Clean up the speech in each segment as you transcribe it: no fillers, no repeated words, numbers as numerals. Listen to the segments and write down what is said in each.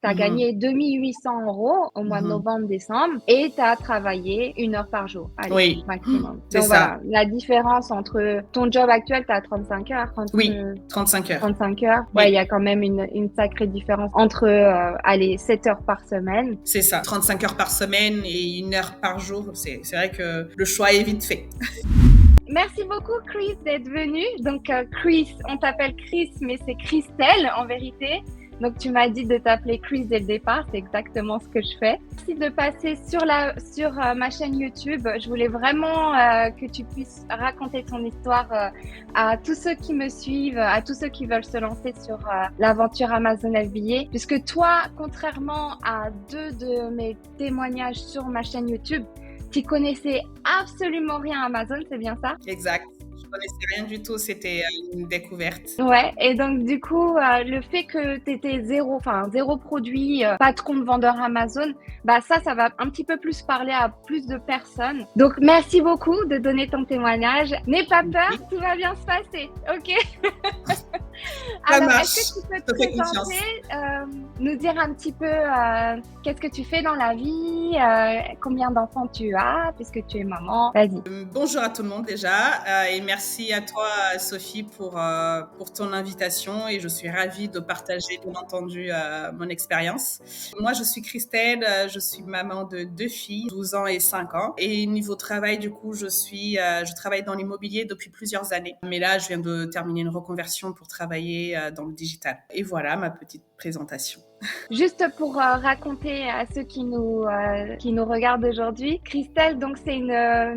Tu as Mhm. gagné 2 800 € au mois de Mhm. novembre-décembre et tu as travaillé 1 heure par jour. Allez, Oui, maximum. c'est Donc ça. voilà, la différence entre ton job actuel, tu as 35 heures, Oui, 35 heures. 35 heures. Ouais, il y Oui, a quand même une sacrée différence entre, allez, 7 heures par semaine. c'est ça. 35 heures par semaine et 1 heure par jour. C'est vrai que le choix est vite fait. Merci beaucoup, Chris, d'être venu. Donc, Chris, on t'appelle Chris, mais c'est Christelle en vérité. Donc, tu m'as dit de t'appeler Chris dès le départ. C'est exactement ce que je fais. Merci de passer sur ma chaîne YouTube. Je voulais vraiment que tu puisses raconter ton histoire à tous ceux qui me suivent, à tous ceux qui veulent se lancer sur l'aventure Amazon FBA. Puisque toi, contrairement à 2 de mes témoignages sur ma chaîne YouTube, tu connaissais absolument rien à Amazon, c'est bien ça? Exact. Je connaissais rien du tout. C'était une découverte. Ouais, et donc du coup, le fait que tu étais zéro produit, pas de compte vendeur Amazon, bah ça va un petit peu plus parler à plus de personnes. Donc merci beaucoup de donner ton témoignage. N'aie pas peur, Oui, tout va bien se passer, OK? ça Alors, est-ce que marche. tu peux Je te te fais confiance. présenter, nous dire un petit peu, qu'est-ce que tu fais dans la vie, combien d'enfants tu as puisque tu es maman? Vas-y. Bonjour à tout le monde déjà et merci à toi Sophie pour ton invitation et je suis ravie de partager bien entendu mon expérience. Moi je suis Christelle, je suis maman de 2 filles, 12 ans et 5 ans et niveau travail du coup je travaille dans l'immobilier depuis plusieurs années mais là je viens de terminer une reconversion pour travailler dans le digital. Et voilà ma petite présentation. Juste pour raconter à ceux qui nous regardent aujourd'hui, Christelle, donc c'est une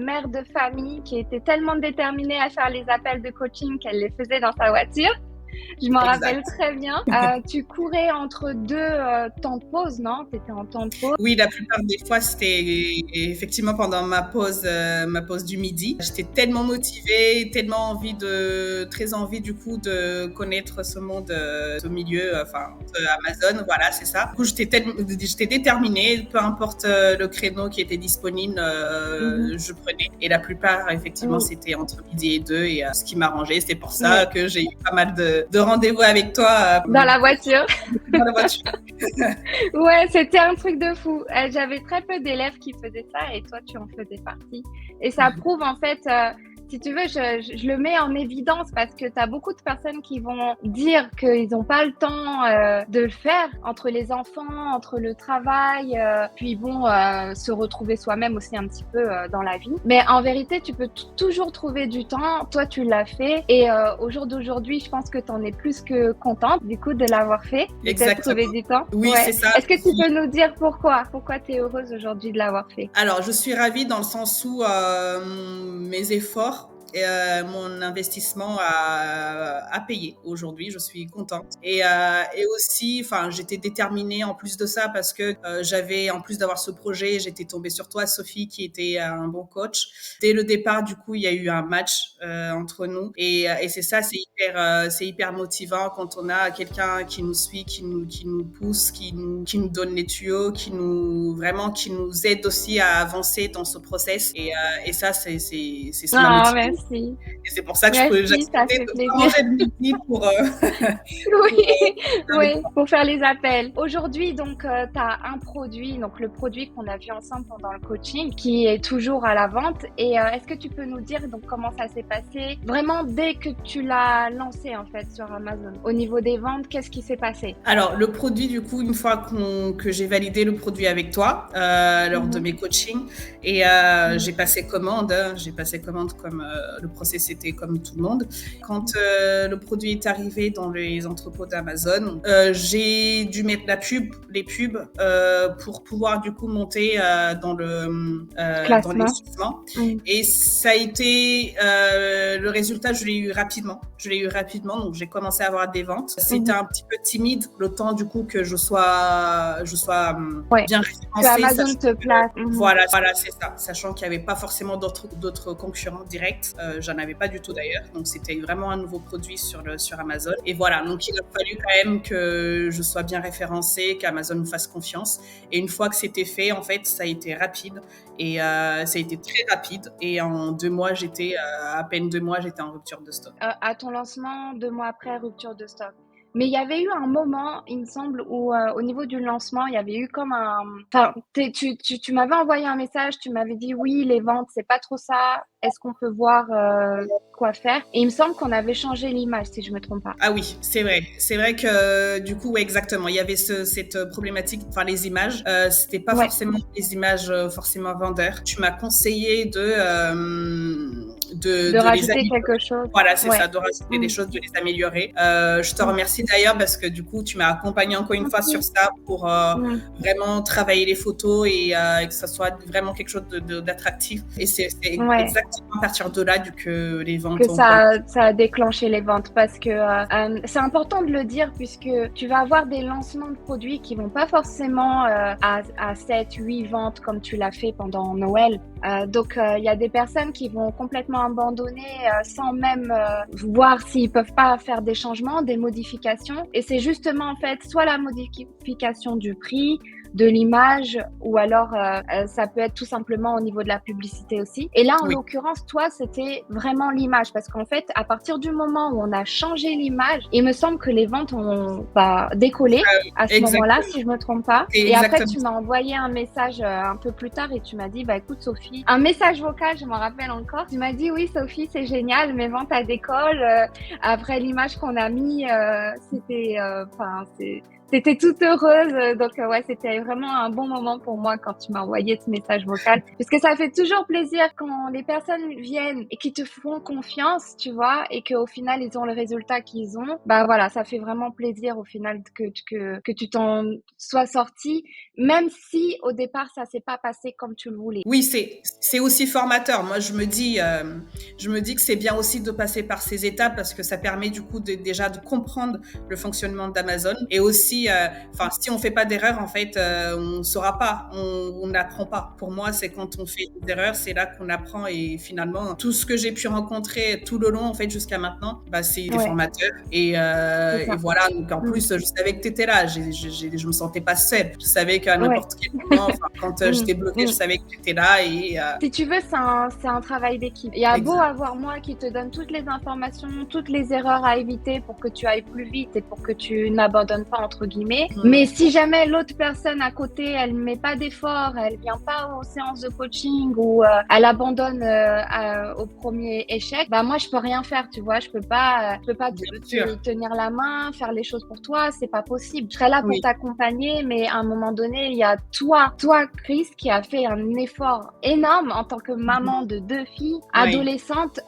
mère de famille qui était tellement déterminée à faire les appels de coaching qu'elle les faisait dans sa voiture. Je m'en rappelle Exact. très bien. Tu courais entre deux temps de pause, non? Tu étais en temps de pause. Oui, la plupart des fois, c'était effectivement pendant ma pause du midi. J'étais tellement motivée, très envie du coup de connaître ce monde, ce milieu, enfin, Amazon, voilà, c'est ça. Du coup, j'étais déterminée, peu importe le créneau qui était disponible, Mhm. je prenais. Et la plupart, effectivement, Oui, c'était entre midi et deux, et ce qui m'arrangeait. C'est pour ça oui. que j'ai eu pas mal de rendez-vous avec toi Dans la voiture. dans la voiture. Ouais, c'était un truc de fou. J'avais très peu d'élèves qui faisaient ça et toi, tu en faisais partie. Et ça prouve en fait, si tu veux, je le mets en évidence parce que tu as beaucoup de personnes qui vont dire qu'ils n'ont pas le temps de le faire entre les enfants, entre le travail, puis bon, se retrouver soi-même aussi un petit peu dans la vie. Mais en vérité, tu peux toujours trouver du temps. Toi, tu l'as fait et au jour d'aujourd'hui, je pense que tu en es plus que contente du coup de l'avoir fait, de t'être trouvé Exactement. du temps. Oui, Ouais. c'est ça. Est-ce que tu peux nous dire pourquoi? Pourquoi tu es heureuse aujourd'hui de l'avoir fait? Alors, je suis ravie dans le sens où mes efforts et mon investissement a payé aujourd'hui. Je suis contente. Et aussi, enfin, j'étais déterminée en plus de ça parce que j'avais, en plus d'avoir ce projet, j'étais tombée sur toi, Sophie, qui était un bon coach. Dès le départ, du coup, il y a eu un match entre nous. Et c'est ça, c'est hyper motivant quand on a quelqu'un qui nous suit, qui nous pousse, qui nous donne les tuyaux, qui nous aide aussi à avancer dans ce process. Et ça, c'est ce qui m'a Ah, motivée. merci. Et c'est pour ça que Merci, ça j'acceptais fait de plaisir. manger le midi pour Oui, faire avec oui, toi. pour faire les appels. Aujourd'hui, donc, tu as un produit, donc le produit qu'on a vu ensemble pendant le coaching, qui est toujours à la vente. Et est-ce que tu peux nous dire donc comment ça s'est passé vraiment dès que tu l'as lancé en fait sur Amazon? Au niveau des ventes, qu'est-ce qui s'est passé? Alors, le produit, du coup, une fois que j'ai validé le produit avec toi, lors de Mhm, mes coachings, et mhm, j'ai passé commande, hein, comme le process était comme tout le monde. Quand le produit est arrivé dans les entrepôts d'Amazon, j'ai dû mettre les pubs, pour pouvoir du coup monter dans les classement. classements. Mhm, Et ça a été le résultat, je l'ai eu rapidement. Donc j'ai commencé à avoir des ventes. C'était mhm. un petit peu timide le temps du coup que je sois Ouais, bien que référencée, Amazon sachant te que place. Mhm, voilà, c'est ça, sachant qu'il n'y avait pas forcément d'autres concurrents directs. J'en avais pas du tout d'ailleurs. Donc c'était vraiment un nouveau produit sur Amazon. Et voilà, donc il a fallu quand même que je sois bien référencée, qu'Amazon me fasse confiance. Et une fois que c'était fait, en fait, ça a été rapide. Et ça a été très rapide. Et en 2 mois, à peine 2 mois, j'étais en rupture de stock. à ton lancement, 2 mois après, rupture de stock. Mais il y avait eu un moment, il me semble, où au niveau du lancement, il y avait eu comme un... Enfin, tu m'avais envoyé un message, tu m'avais dit oui, les ventes, c'est pas trop ça. Est-ce qu'on peut voir quoi faire? Et il me semble qu'on avait changé l'image, si je me trompe pas. Ah oui, c'est vrai. C'est vrai que du coup, ouais, exactement. Il y avait cette problématique, enfin les images. C'était pas Ouais. forcément des images forcément vendeurs. Tu m'as conseillé De de les rajouter améliorer. quelque chose. Voilà, c'est Ouais. ça, de rajouter des Mm. choses, de les améliorer. Je te Mm. remercie d'ailleurs parce que du coup, tu m'as accompagné encore une fois sur Ok. ça pour Mm. vraiment travailler les photos et que ça soit vraiment quelque chose d'attractif. Et c'est Ouais. exactement à partir de là que les Que ventes ont commencé. ça a déclenché les ventes parce que c'est important de le dire puisque tu vas avoir des lancements de produits qui vont pas forcément à 7, 8 ventes comme tu l'as fait pendant Noël. Donc il y a des personnes qui vont complètement abandonner sans même voir s'ils peuvent pas faire des changements, des modifications. Et c'est justement en fait soit la modification du prix, de l'image, ou alors ça peut être tout simplement au niveau de la publicité aussi. Et là, en Oui. l'occurrence, toi, c'était vraiment l'image, parce qu'en fait, à partir du moment où on a changé l'image, il me semble que les ventes ont décollé à ce moment-là, Exactement. si je me trompe pas. C'est Et après, exactement tu ça. m'as envoyé un message un peu plus tard et tu m'as dit, bah écoute Sophie, un message vocal, je m'en rappelle encore. Tu m'as dit, oui Sophie, c'est génial, mes ventes à décolle. Après l'image qu'on a mis, c'était, t'étais toute heureuse, donc ouais, c'était vraiment un bon moment pour moi quand tu m'as envoyé ce message vocal, puisque ça fait toujours plaisir quand les personnes viennent et qui te font confiance, tu vois, et qu'au final ils ont le résultat qu'ils ont. Bah voilà, ça fait vraiment plaisir au final que tu t'en sois sorti, même si au départ ça s'est pas passé comme tu le voulais. Oui, c'est aussi formateur. Moi, je me dis que c'est bien aussi de passer par ces étapes parce que ça permet du coup déjà de comprendre le fonctionnement d'Amazon et aussi, enfin, si on fait pas d'erreur, en fait, on saura pas, on n'apprend pas. Pour moi, c'est quand on fait des erreurs, c'est là qu'on apprend et finalement, tout ce que j'ai pu rencontrer tout le long, en fait, jusqu'à maintenant, bah, c'est Ouais, formateur c'est et ça. voilà. Donc en Mm. plus, je savais que tu étais là. Je me sentais pas seule. Je savais qu'à Ouais. n'importe quel moment, enfin, quand Mm. j'étais bloquée, je Mm. savais que tu étais là et Si tu veux, c'est un travail d'équipe. Il y a beau exact. avoir moi qui te donne toutes les informations, toutes les erreurs à éviter pour que tu ailles plus vite et pour que tu n'abandonnes pas, entre guillemets. Mais si jamais l'autre personne à côté, elle met pas d'effort, elle vient pas aux séances de coaching ou elle abandonne au premier échec, bah moi, je peux rien faire, tu vois. Je peux pas Bien sûr. te tenir la main, faire les choses pour toi. C'est pas possible. Je serai là pour Oui, t'accompagner, mais à un moment donné, il y a toi, Chris, qui a fait un effort énorme en tant que maman de 2 filles, oui, adolescentes,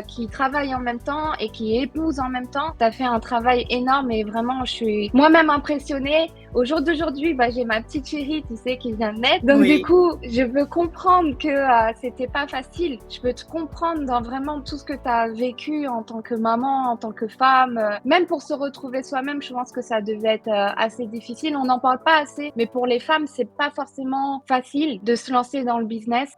qui travaillent en même temps et qui épousent en même temps. Tu as fait un travail énorme et vraiment, je suis moi-même impressionnée. Au jour d'aujourd'hui, bah, j'ai ma petite chérie, tu sais, qui vient de naître. Donc, du oui. coup, je peux comprendre que c'était pas facile. Je peux te comprendre dans vraiment tout ce que tu as vécu en tant que maman, en tant que femme. Même pour se retrouver soi-même, je pense que ça devait être assez difficile. On n'en parle pas assez, mais pour les femmes, c'est pas forcément facile de se lancer dans le business.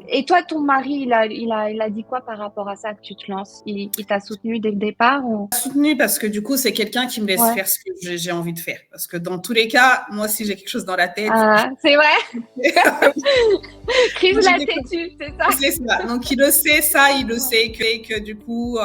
Et toi, ton mari, il a dit quoi par rapport à ça que tu te lances? Il t'a soutenu dès le départ ou... Soutenu parce que du coup, c'est quelqu'un qui me laisse Ouais. faire ce que j'ai envie de faire. Parce que dans tous les cas, moi, si j'ai quelque chose dans la tête, Ah, c'est vrai. Chris moi, j'ai l'a des têtu, c'est ça. c'est ça. Donc, il le sait, ça, il le sait que du coup,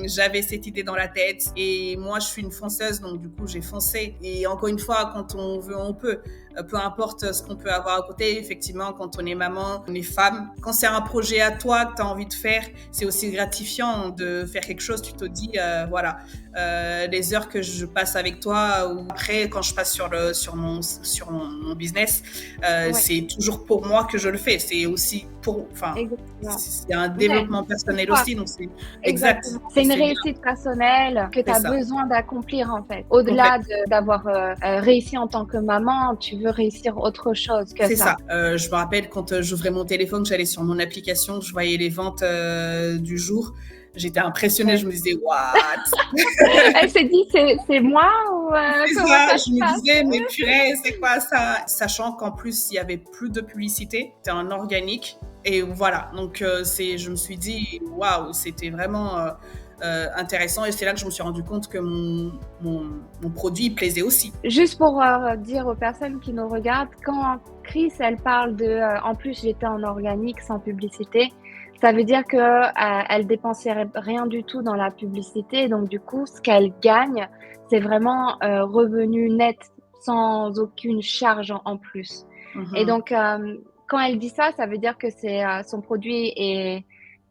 j'avais cette idée dans la tête. Et moi, je suis une fonceuse, donc du coup, j'ai foncé. Et encore une fois, quand on veut, on peut. Peu importe ce qu'on peut avoir à côté, effectivement, quand on est maman, on est femme. Quand c'est un projet à toi que tu as envie de faire, c'est aussi gratifiant de faire quelque chose. Tu te dis, voilà, les heures que je passe avec toi, ou après, quand je passe sur mon business, Ouais, c'est toujours pour moi que je le fais. C'est aussi enfin, exactement. c'est un Ouais, développement pour personnel toi. aussi, donc c'est exact. Exactement. C'est Et une c'est bien, réussite personnelle que tu c'est as ça. besoin d'accomplir en fait. Au-delà Complètement. d'avoir réussi en tant que maman, tu veux réussir autre chose que C'est ça. ça. Je me rappelle quand j'ouvrais mon téléphone, que j'allais sur mon application, que je voyais les ventes du jour. J'étais impressionnée, Ouais. je me disais, what? Elle s'est dit, c'est moi ou C'est comment ça, ça je se me passe? disais, mais purée, c'est quoi ça? Sachant qu'en plus, il y avait plus de publicité, c'était en organique. Et voilà, donc je me suis dit, waouh, c'était vraiment intéressant. Et c'est là que je me suis rendu compte que mon produit il plaisait aussi. Juste pour dire aux personnes qui nous regardent, quand Chris, elle parle de, en plus j'étais en organique sans publicité, Ça veut dire que elle dépensait rien du tout dans la publicité. Donc du coup, ce qu'elle gagne, c'est vraiment revenu net sans aucune charge en plus. Et Mhm. donc, quand elle dit ça, ça veut dire que son produit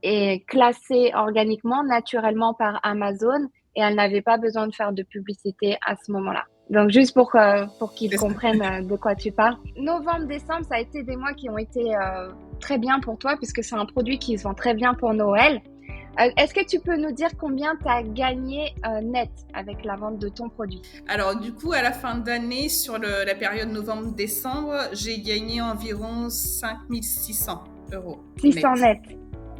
est classé organiquement, naturellement par Amazon et elle n'avait pas besoin de faire de publicité à ce moment-là. Donc, juste pour qu'ils C'est ça. comprennent de quoi tu parles. Novembre, décembre, ça a été des mois qui ont été très bien pour toi puisque c'est un produit qui se vend très bien pour Noël. Est-ce que tu peux nous dire combien tu as gagné net avec la vente de ton produit? Alors, du coup, à la fin d'année, sur la période novembre-décembre, j'ai gagné environ 5 600 euros 600 net. net.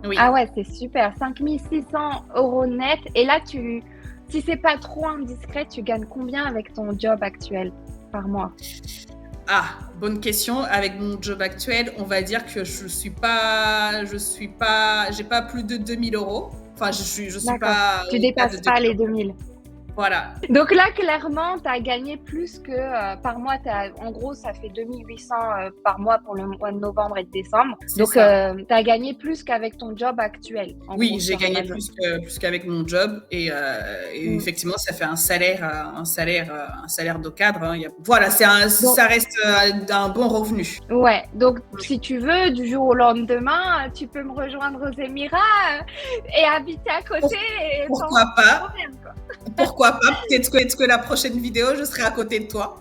Oui. Ah ouais, c'est super. 5 600 euros net. Et là, si c'est pas trop indiscret, tu gagnes combien avec ton job actuel par mois? Ah, bonne question. Avec mon job actuel, on va dire que j'ai pas plus de 2000 euros. Enfin, je suis D'accord. pas Tu au-delà de dépasses 2000 pas les euros. 2000. Voilà. Donc là, clairement, tu as gagné plus que par mois. En gros, ça fait 2800 par mois pour le mois de novembre et de décembre. C'est Donc, tu ça. as gagné plus qu'avec ton job actuel, en Oui, gros, j'ai sur gagné Amazon. plus qu'avec mon job et Mm. effectivement, ça fait un salaire de cadre, hein. Voilà, Donc, ça reste un bon revenu. ouais. Donc, si tu veux, du jour au lendemain, tu peux me rejoindre aux Émirats et habiter à côté et sans Pourquoi pas? problème, quoi. Pourquoi pas? Peut-être que la prochaine vidéo, je serai à côté de toi.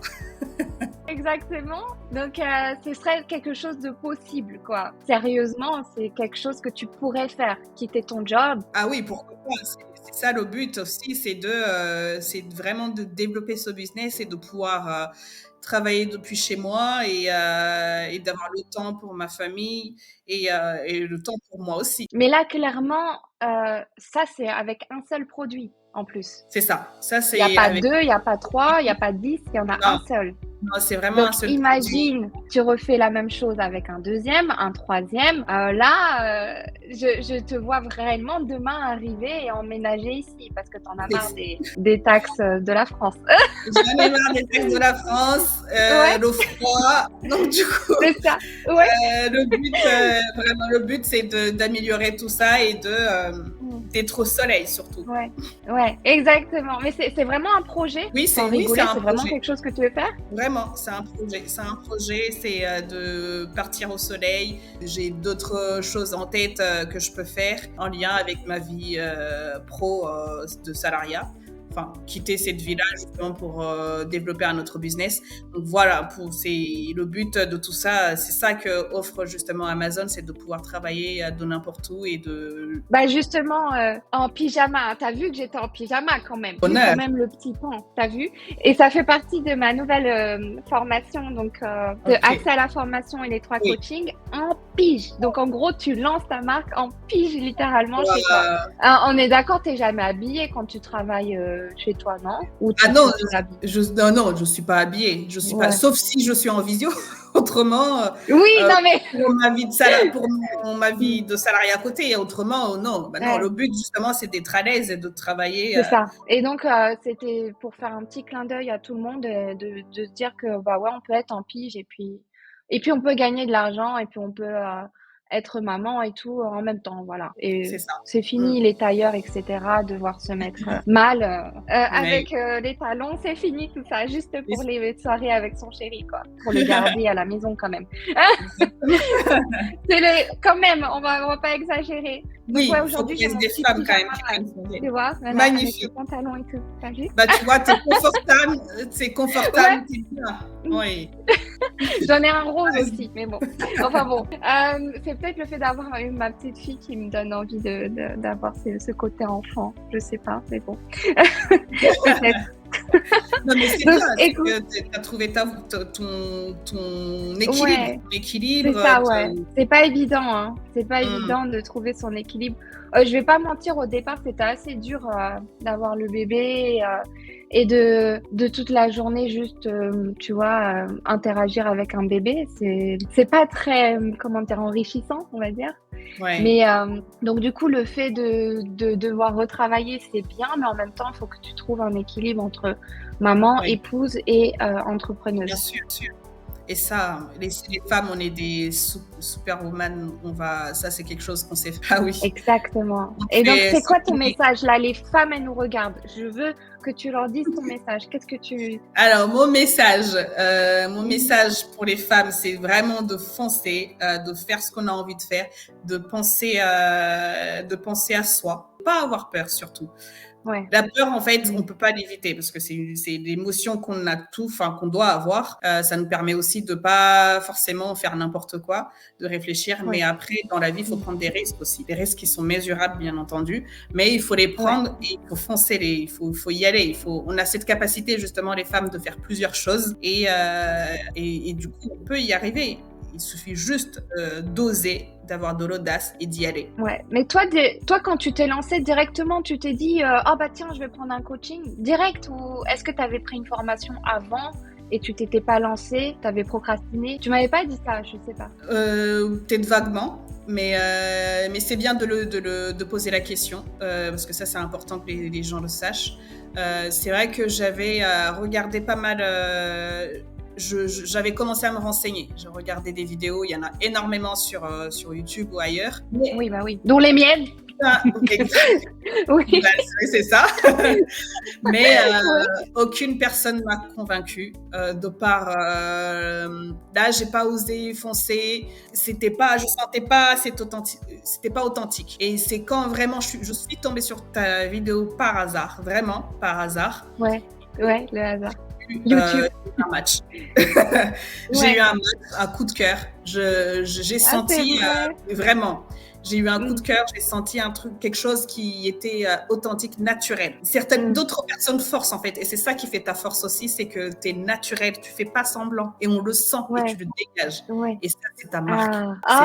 Exactement. Donc, ce serait quelque chose de possible, quoi. Sérieusement, c'est quelque chose que tu pourrais faire, quitter ton job. Ah oui, pourquoi pas? C'est ça le but aussi, c'est vraiment de développer ce business et de pouvoir travailler depuis chez moi et d'avoir le temps pour ma famille et le temps pour moi aussi. Mais là, clairement, ça, c'est avec un seul produit, en plus. C'est ça. Ça, Il y a c'est pas avec. 2, il y a pas 3, il y a pas 10, il y en a un Non, seul. non, c'est vraiment Donc, un seul produit. imagine, tu refais la même chose avec un deuxième, un troisième. Là, je te vois vraiment demain arriver et emménager ici parce que tu en as marre des taxes de la France. J'en ai marre des taxes de la France, Ouais, le froid. Donc, du coup, c'est ça. Ouais. vraiment, le but, c'est d'améliorer tout ça et d'être au soleil surtout. Ouais, ouais, exactement. Mais c'est vraiment un projet. Oui, Sans oui, c'est rigoler, un c'est vraiment projet. quelque chose que tu veux faire? Vraiment, c'est un projet. C'est un projet, c'est de partir au soleil. J'ai d'autres choses en tête que je peux faire en lien avec ma vie pro de salariat. Enfin, quitter cette vie-là justement pour développer un autre business. Donc voilà, c'est le but de tout ça. C'est ça que offre justement Amazon, c'est de pouvoir travailler de n'importe où et de Bah justement, en pyjama. T'as vu que j'étais en pyjama quand même. J'ai bonheur. quand même le petit pan, t'as vu? Et ça fait partie de ma nouvelle formation, donc de Ok. accès à la formation et les 3 Oui. coachings en pige. Donc en gros, tu lances ta marque en pige littéralement chez toi. Euh, On est d'accord, t'es jamais habillée quand tu travailles chez toi, non? Ou Ah non, tu t'habilles? non, je suis pas habillée. Je suis pas, Ouais. sauf si je suis en visio. Autrement, Oui, euh, non mais pour ma vie de salarié à côté. Autrement, non. Bah non, ouais. le but justement, c'est d'être à l'aise et de travailler. C'est ça. Et donc, c'était pour faire un petit clin d'œil à tout le monde, de se dire que, bah ouais, on peut être en pige et puis on peut gagner de l'argent et puis on peut être maman et tout en même temps, voilà. C'est Et ça. c'est fini les tailleurs, etc., devoir se mettre mal Mais avec les talons, c'est fini tout ça, juste pour oui, les soirées avec son chéri, quoi, pour le garder à la maison quand même. Quand même, on va pas exagérer. Donc oui, ouais, il faut aujourd'hui qu'il y j'ai ait mon des petit femmes quand même pyjama, qui prennent son tu vois, voilà, avec le Magnifique. pantalon et tout. T'as vu? Bah tu vois, t'es confortable, Ouais, t'es bien. Oui. j'en ai un rose aussi, mais bon. Enfin bon, c'est peut-être le fait d'avoir eu ma petite fille qui me donne envie d'avoir ce côté enfant. Je sais pas, mais bon. Peut-être. Non, mais c'est Donc, bien, c'est écoute, que tu as trouvé ton équilibre. ouais. Ton C'est équilibre. ça, ouais. C'est pas évident, hein. C'est pas Mm. évident de trouver son équilibre. Je vais pas mentir, au départ, c'était assez dur d'avoir le bébé et de toute la journée juste, tu vois, interagir avec un bébé. C'est pas très, comment dire, enrichissant, on va dire. Ouais. Mais donc du coup, le fait de devoir retravailler, c'est bien, mais en même temps, il faut que tu trouves un équilibre entre maman, Oui. épouse et Bien entrepreneuse. sûr, sûr. Et ça, les femmes, on est des superwoman. Ça, c'est quelque chose qu'on sait faire. Ah oui. Exactement. Et donc, c'est quoi ton message là? Les femmes, elles nous regardent. Je veux que tu leur dises ton message. Qu'est-ce que tu... Alors, mon message pour les femmes, c'est vraiment de foncer, de faire ce qu'on a envie de faire, de penser à soi, pas avoir peur surtout. Ouais. La peur, en fait, on peut pas l'éviter parce que c'est l'émotion qu'on qu'on doit avoir. Ça nous permet aussi de pas forcément faire n'importe quoi, de réfléchir. Ouais. Mais après, dans la vie, il faut prendre des risques aussi. Des risques qui sont mesurables, bien entendu. Mais il faut les prendre et il faut foncer, il faut y aller. On a cette capacité, justement, les femmes, de faire plusieurs choses et du coup, on peut y arriver. Il suffit juste d'oser, d'avoir de l'audace et d'y aller. Ouais, mais toi, quand tu t'es lancée directement, tu t'es dit tiens, je vais prendre un coaching direct, ou est-ce que tu avais pris une formation avant et tu t'étais pas lancée, tu avais procrastiné? Tu m'avais pas dit ça, je sais pas. Peut-être vaguement, mais c'est bien de poser la question parce que ça, c'est important que les gens le sachent. C'est vrai que j'avais regardé pas mal... j'avais commencé à me renseigner. Je regardais des vidéos, il y en a énormément sur YouTube ou ailleurs. Mais... Oui, bah oui. Dont les miennes. Ah, oui. Bah, c'est ça. Mais aucune personne m'a convaincue de par là, j'ai pas osé foncer. Je sentais pas c'était pas authentique. Et c'est quand vraiment je suis tombée sur ta vidéo par hasard, vraiment par hasard. Ouais, le hasard. YouTube. Un match. J'ai eu un coup de cœur. J'ai senti vraiment. J'ai eu un coup de cœur. J'ai senti quelque chose qui était authentique, naturel. D'autres personnes forcent en fait, et c'est ça qui fait ta force aussi, c'est que t'es naturel. Tu fais pas semblant, et on le sent et tu le dégages. Ouais. Et ça, c'est ta marque.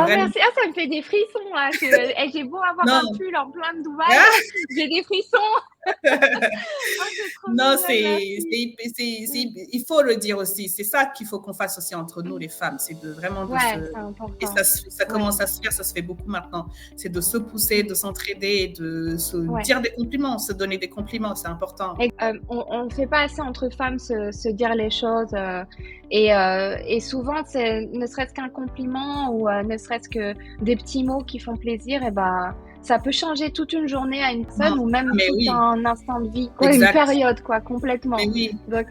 Merci. Ça me fait des frissons là. J'ai beau avoir un pull en plein de Dubaï, j'ai des frissons. Non, il faut le dire aussi. C'est ça qu'il faut qu'on fasse aussi entre nous, les femmes. C'est de vraiment et ça commence à se faire. Ça se fait beaucoup maintenant. C'est de se pousser, de s'entraider, de se dire des compliments, se donner des compliments. C'est important. Et, on fait pas assez entre femmes se dire les choses. Et souvent, c'est ne serait-ce qu'un compliment ou ne serait-ce que des petits mots qui font plaisir. Et ça peut changer toute une journée à une personne ou même un instant de vie, une période, complètement. Mais oui. Donc,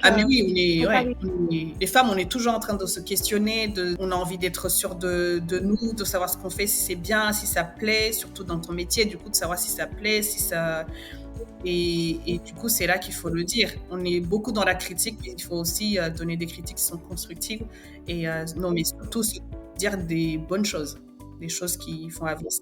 les femmes, on est toujours en train de se questionner, on a envie d'être sûr de nous, de savoir ce qu'on fait, si c'est bien, si ça plaît, surtout dans ton métier, du coup, de savoir si ça plaît, si ça... Et du coup, c'est là qu'il faut le dire. On est beaucoup dans la critique, mais il faut aussi donner des critiques qui sont constructives et mais surtout dire des bonnes choses, des choses qui font avancer.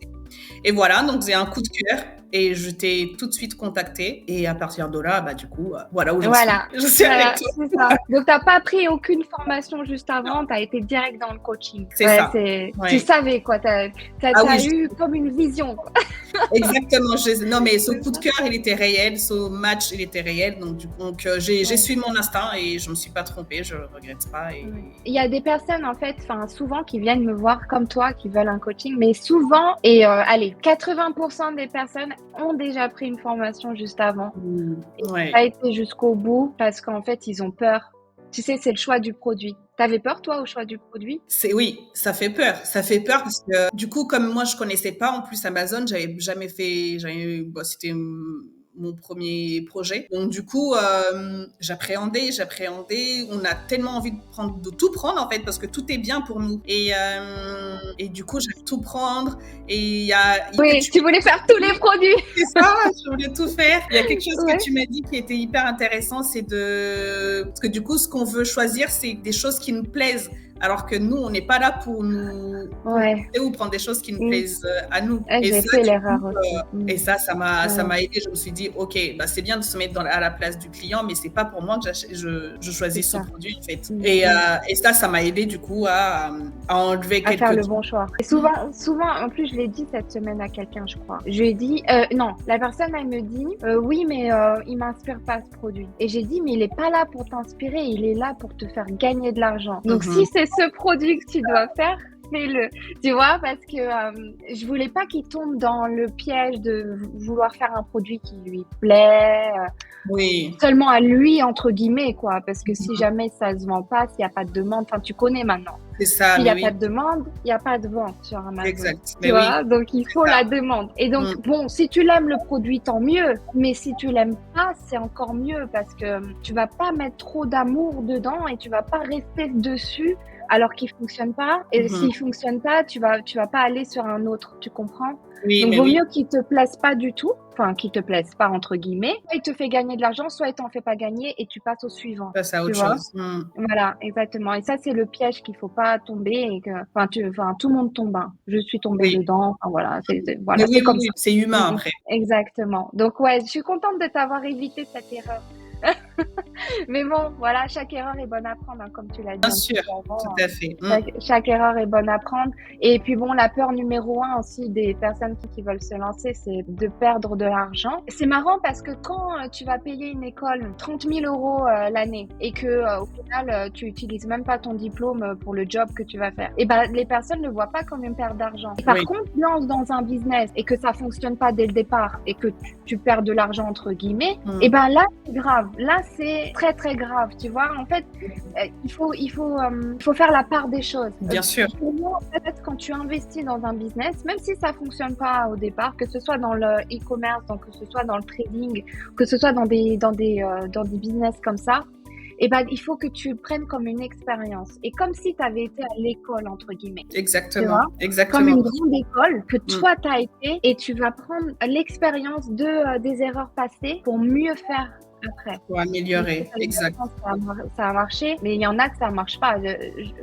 Et voilà, donc j'ai un coup de cœur et je t'ai tout de suite contacté et à partir de là, du coup, voilà où je suis. Je suis avec toi. C'est ça. Donc t'as pas pris aucune formation juste avant, t'as été direct dans le coaching. C'est ça. Tu savais t'as eu comme une vision. Exactement. Non mais ce coup de cœur, il était réel, ce match, il était réel. Donc j'ai suivi mon instinct et je me suis pas trompée, je regrette pas. Il y a des personnes en fait, souvent qui viennent me voir comme toi, qui veulent un coaching, mais souvent 80% des personnes ont déjà pris une formation juste avant. Et pas été jusqu'au bout parce qu'en fait, ils ont peur. Tu sais, c'est le choix du produit. T'avais peur, toi, au choix du produit? Oui, ça fait peur. Ça fait peur parce que, du coup, comme moi, je connaissais pas en plus Amazon, j'avais jamais fait, c'était mon premier projet. Donc, du coup, j'appréhendais. On a tellement envie de tout prendre, en fait, parce que tout est bien pour nous. Et du coup, j'allais tout prendre. Et tu voulais faire tous les produits. C'est ça, je voulais tout faire. Il y a quelque chose que tu m'as dit qui était hyper intéressant, parce que du coup, ce qu'on veut choisir, c'est des choses qui nous plaisent. Alors que nous, on n'est pas là pour nous ou prendre des choses qui nous plaisent à nous. J'ai fait l'erreur aussi. Et ça m'a aidé. Je me suis dit, ok, c'est bien de se mettre à la place du client, mais c'est pas pour moi que je choisis ce produit en fait. Et ça m'a aidé du coup à enlever quelques... À faire le bon choix. Et souvent, en plus, je l'ai dit cette semaine à quelqu'un, je crois. Je lui ai dit, non, la personne, elle me dit, oui, mais il m'inspire pas ce produit. Et j'ai dit, mais il est pas là pour t'inspirer, il est là pour te faire gagner de l'argent. Donc si c'est ce produit que tu dois faire, fait tu vois, parce que je voulais pas qu'il tombe dans le piège de vouloir faire un produit qui lui plaît, Oui. seulement à lui, entre guillemets, quoi. Parce que si jamais ça se vend pas, s'il y a pas de demande, enfin, tu connais maintenant. C'est ça, S'il y mais a oui. pas de demande, il y a pas de vente sur Amazon. Exact. Tu Mais vois, oui, donc il c'est faut ça. la demande. Et donc, bon, si tu l'aimes le produit, tant mieux. Mais si tu l'aimes pas, c'est encore mieux parce que tu vas pas mettre trop d'amour dedans et tu vas pas rester dessus alors qu'il fonctionne pas. Et s'il fonctionne pas, tu vas pas aller sur un autre. Tu comprends? Oui, Donc, mais vaut oui. mieux qu'il te plaise pas du tout. Enfin, qu'il te plaise pas, entre guillemets. Soit il te fait gagner de l'argent, soit il t'en fait pas gagner et tu passes au suivant. Ça, c'est Tu autre vois? chose. Voilà, exactement. Et ça, c'est le piège qu'il faut pas tomber et que, enfin, tout le monde tombe. Hein. Je suis tombée Oui. dedans. Enfin, voilà, Mais voilà, oui, c'est oui, comme oui, ça. c'est humain Mm, mm. après. Exactement. Donc, ouais, je suis contente de t'avoir évité cette erreur. Mais bon, voilà, chaque erreur est bonne à prendre, hein, comme tu l'as dit Bien un petit sûr, peu avant. tout à fait. Chaque erreur est bonne à prendre. Et puis bon, la peur numéro un aussi des personnes qui veulent se lancer, c'est de perdre de l'argent. C'est marrant parce que quand tu vas payer une école 30 000 euros l'année et que au final, tu utilises même pas ton diplôme pour le job que tu vas faire, et ben les personnes ne voient pas comme une perte d'argent. Par Oui. contre, tu lances dans un business et que ça fonctionne pas dès le départ et que tu perds de l'argent entre guillemets, et ben là, c'est grave. Là, c'est très très grave, tu vois. En fait, il faut faire la part des choses. Bien sûr. Pour moi, en fait, quand tu investis dans un business, même si ça fonctionne pas au départ, que ce soit dans le e-commerce, donc que ce soit dans le trading, que ce soit dans des business comme ça, eh ben, il faut que tu le prennes comme une expérience et comme si tu avais été à l'école, entre guillemets. Exactement. Tu vois, Exactement. comme une grande école que toi, tu as été et tu vas prendre l'expérience des erreurs passées pour mieux faire après. Pour améliorer, exact. Ça a marché, mais il y en a que ça marche pas.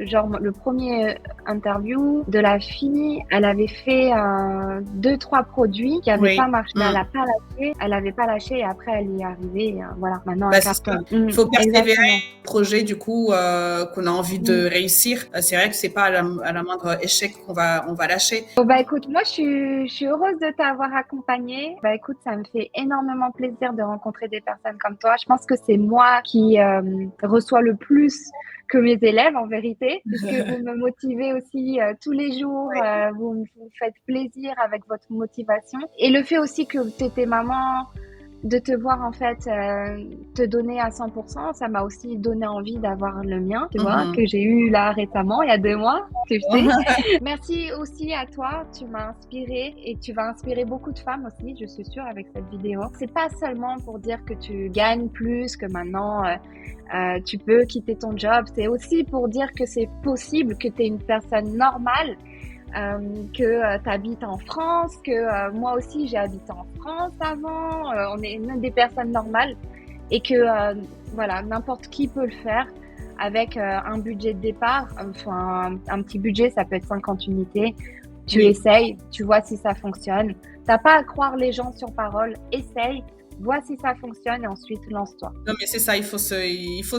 Genre, le premier interview de la fille, elle avait fait 2-3 produits qui n'avaient pas marché. Elle a pas lâché, elle avait pas lâché et après elle y est arrivée. Voilà, maintenant elle cartonne. Il faut persévérer Exactement. un projet du coup qu'on a envie de réussir. C'est vrai que c'est pas à la moindre échec qu'on va lâcher. Bon, bah écoute, moi je suis heureuse de t'avoir accompagnée. Bah écoute, ça me fait énormément plaisir de rencontrer des personnes comme toi. Je pense que c'est moi qui reçois le plus que mes élèves en vérité, puisque vous me motivez aussi tous les jours, vous me faites plaisir avec votre motivation. Et le fait aussi que tu étais maman, de te voir en fait te donner à 100%, ça m'a aussi donné envie d'avoir le mien, tu vois, que j'ai eu là récemment, il y a 2 mois, tu sais. Merci aussi à toi, tu m'as inspirée et tu vas inspirer beaucoup de femmes aussi, je suis sûre, avec cette vidéo. C'est pas seulement pour dire que tu gagnes plus, que maintenant tu peux quitter ton job, c'est aussi pour dire que c'est possible, que tu es une personne normale, que tu habites en France, que moi aussi j'ai habité en France avant, on est des personnes normales et que voilà, n'importe qui peut le faire avec un budget de départ, enfin un petit budget, ça peut être 50 unités, tu essayes, tu vois si ça fonctionne, t'as pas à croire les gens sur parole, essaye, vois si ça fonctionne et ensuite lance-toi. Non mais c'est ça, il faut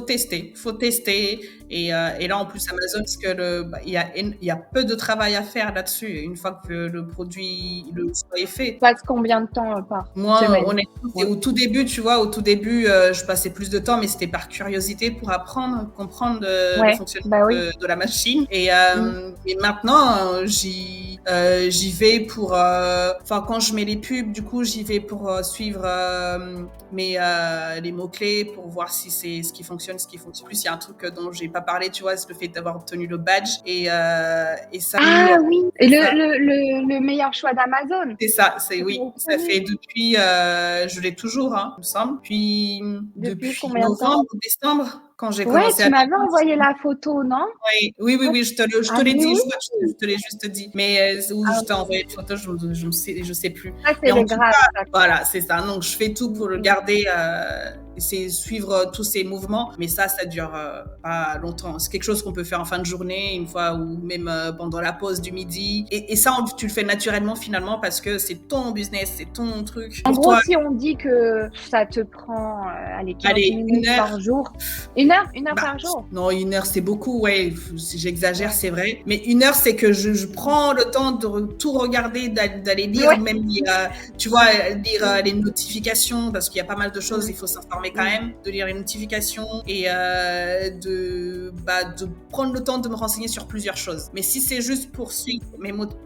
tester et là en plus Amazon parce que il y a peu de travail à faire là-dessus une fois que le produit le choix est fait. Tu passes combien de temps par Moi semaine? honnêtement c'est au tout début, tu vois, je passais plus de temps mais c'était par curiosité pour apprendre, comprendre le fonctionnement de la machine et maintenant j'y vais pour enfin quand je mets les pubs du coup j'y vais pour suivre les mots-clés pour voir si c'est ce qui fonctionne, ce qui fonctionne plus. Il y a un truc dont j'ai pas parlé, tu vois, c'est le fait d'avoir obtenu le badge et ça. Ah oui, et le meilleur choix d'Amazon. C'est ça, ça fait depuis, je l'ai toujours, hein, il me semble, puis depuis combien de temps? novembre, décembre. Quand j'ai commencé tu m'avais envoyé la photo, non? Oui, je te l'ai dit, je te l'ai juste dit. Mais où je t'ai envoyé une photo, je sais plus. Ah, c'est les grâce. Voilà, c'est ça. Donc, je fais tout pour le garder, c'est suivre tous ces mouvements. Mais ça dure pas longtemps. C'est quelque chose qu'on peut faire en fin de journée, une fois, ou même pendant la pause du midi. Et ça, tu le fais naturellement, finalement, parce que c'est ton business, c'est ton truc. En gros, si on dit que ça te prend, 15 minutes par jour. Une heure par jour? Non, 1 heure, c'est beaucoup, si j'exagère, c'est vrai. Mais 1 heure, c'est que je prends le temps de tout regarder, d'aller lire, même lire, tu vois, lire les notifications, parce qu'il y a pas mal de choses, il faut s'informer permet quand même de lire les notifications et de prendre le temps de me renseigner sur plusieurs choses. Mais si c'est juste pour suivre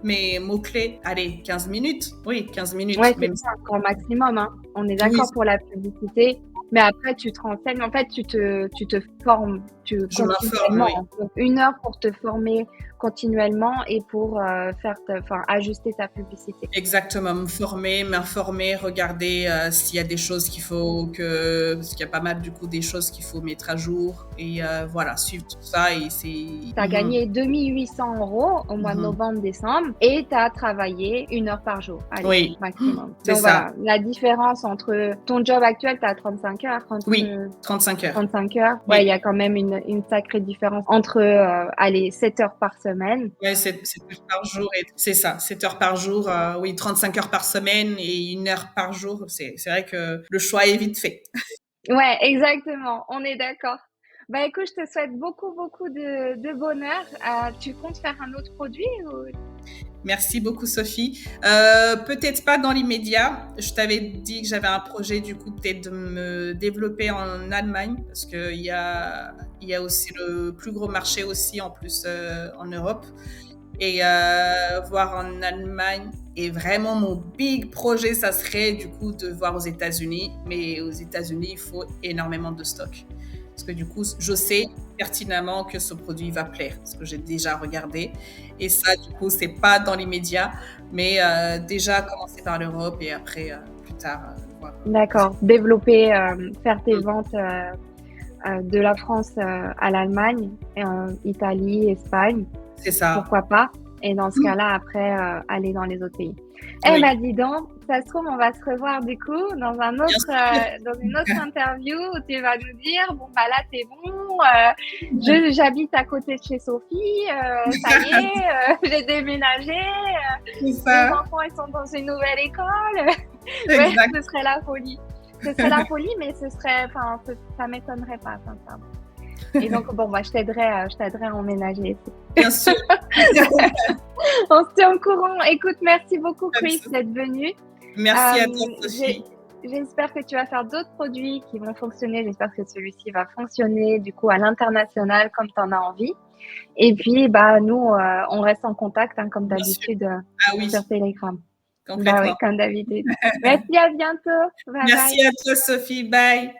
mes mots-clés, allez, 15 minutes. Oui, 15 minutes. Ouais, c'est Même ça, un grand maximum, hein. On est oui, d'accord pour la publicité, mais après tu te renseignes. En fait, tu te formes, je m'informe, continuellement. oui. Donc 1 heure pour te former continuellement et pour ajuster ta publicité. Exactement, me former, m'informer, regarder s'il y a des choses parce qu'il y a pas mal du coup des choses qu'il faut mettre à jour et voilà, suivre tout ça et c'est. Tu as gagné 2 800 € au mois de novembre-décembre et tu as travaillé 1 heure par jour. Allez, Oui, maximum. c'est Donc ça. voilà, la différence entre ton job actuel, tu as 35 heures, Oui, 35 heures. 35 heures. Oui. Ouais, il y a quand même une sacrée différence entre, 7 heures par semaine. Ouais, 7 heures par jour. C'est ça, 7 heures par jour. Oui, 35 heures par semaine et 1 heure par jour. C'est vrai que le choix est vite fait. Ouais, exactement. On est d'accord. Bah écoute, je te souhaite beaucoup, beaucoup de bonheur. Tu comptes faire un autre produit ou... Merci beaucoup, Sophie. Peut-être pas dans l'immédiat. Je t'avais dit que j'avais un projet, du coup, peut-être de me développer en Allemagne, parce qu'il y a aussi le plus gros marché aussi, en plus, en Europe. Et voir en Allemagne. Et vraiment, mon big projet, ça serait, du coup, de voir aux États-Unis. Mais aux États-Unis, il faut énormément de stock. Parce que du coup, je sais pertinemment que ce produit va plaire, parce que j'ai déjà regardé. Et ça, du coup, c'est pas dans l'immédiat, mais déjà commencer par l'Europe et après, plus tard, voir. D'accord. Développer, faire tes ventes de la France à l'Allemagne, et en Italie, Espagne, C'est ça. pourquoi pas. Et dans ce cas-là, après, aller dans les autres pays. Eh Oui. ben, dis donc, ça se trouve, on va se revoir du coup dans dans une autre interview où tu vas nous dire, bon, bah là, c'est bon, j'habite à côté de chez Sophie, ça y est, j'ai déménagé, C'est mes ça. enfants, ils sont dans une nouvelle école. Ouais, Exact. ce serait la folie. Ce serait la folie, mais ça m'étonnerait pas, sincèrement. Et donc, bon, bah, je t'aiderai à emménager. Bien sûr. On se tient au courant. Écoute, merci beaucoup, Chris, Absolument. d'être venu. Merci à toi, Sophie. J'espère que tu vas faire d'autres produits qui vont fonctionner. J'espère que celui-ci va fonctionner, du coup, à l'international, comme tu en as envie. Et puis, bah, nous, on reste en contact, hein, comme Bien sûr. d'habitude, Ah oui, sur Telegram. Bah oui, complètement. comme d'habitude. Merci, à bientôt. Bye bye. Merci à toi, Sophie. Bye.